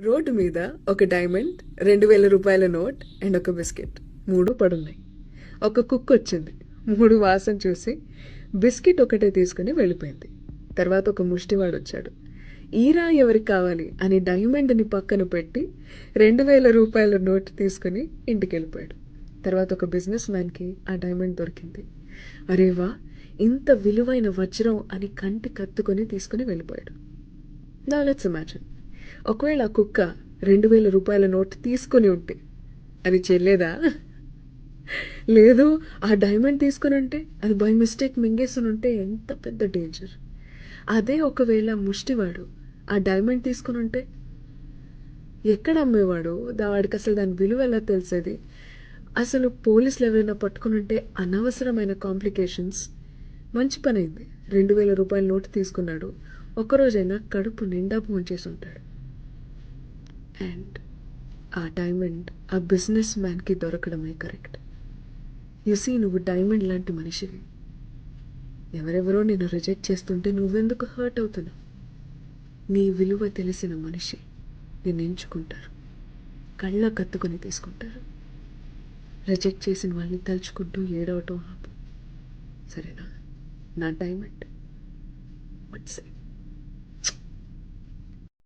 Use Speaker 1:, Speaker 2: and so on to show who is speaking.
Speaker 1: Road మీద ఒక diamond, 2000 రూపాయల నోట్ అండ్ ఒక బిస్కెట్ 3 పడున్నాయి. ఒక కుక్క వచ్చింది. 3 వాసన చూసి బిస్కెట్ ఒకటే తీసుకుని వెళ్ళిపోయింది. తర్వాత ఒక ముష్టివాడు వచ్చాడు. ఈరా ఎవరికి కావాలి అని డైమండ్ని పక్కన పెట్టి 2000 రూపాయల నోట్ తీసుకుని ఇంటికి వెళ్ళిపోయాడు. తర్వాత ఒక బిజినెస్ మ్యాన్కి ఆ డైమండ్ దొరికింది. అరేవా, ఇంత విలువైన వజ్రం అని కంటి కత్తుకొని తీసుకుని వెళ్ళిపోయాడు. నా లెట్స్ ఇమాజిన్, ఒకవేళ ఆ కుక్క 2000 రూపాయల నోట్ తీసుకొని ఉంటే అది చెల్లేదా? లేదు, ఆ డైమండ్ తీసుకుని ఉంటే అది బై మిస్టేక్ మింగేసుని ఉంటే ఎంత పెద్ద డేంజర్. అదే ఒకవేళ ముష్టివాడు ఆ డైమండ్ తీసుకుని ఉంటే ఎక్కడ అమ్మేవాడు? వాడికి అసలు దాని విలువ ఎలా తెలిసేది? అసలు పోలీసులు ఎవరైనా పట్టుకుని ఉంటే అనవసరమైన కాంప్లికేషన్స్. మంచి పని అయింది, 2000 రూపాయల నోటు తీసుకున్నాడు. ఒక్కరోజైనా కడుపు నిండా భోంచేసి ఉంటాడు. అండ్ ఆ డైమండ్ ఆ బిజినెస్ మ్యాన్కి దొరకడమే కరెక్ట్. యూసీ, నువ్వు డైమండ్ లాంటి మనిషివి. ఎవరెవరో నేను రిజెక్ట్ చేస్తుంటే నువ్వెందుకు హర్ట్ అవుతున్నావు? నీ విలువ తెలిసిన మనిషి నేను ఎంచుకుంటారు, కళ్ళ కత్తుకొని తీసుకుంటారు. రిజెక్ట్ చేసిన వాళ్ళని తలుచుకుంటూ ఏడవటం ఆపు, సరేనా? నా డైమండ్, వాట్స్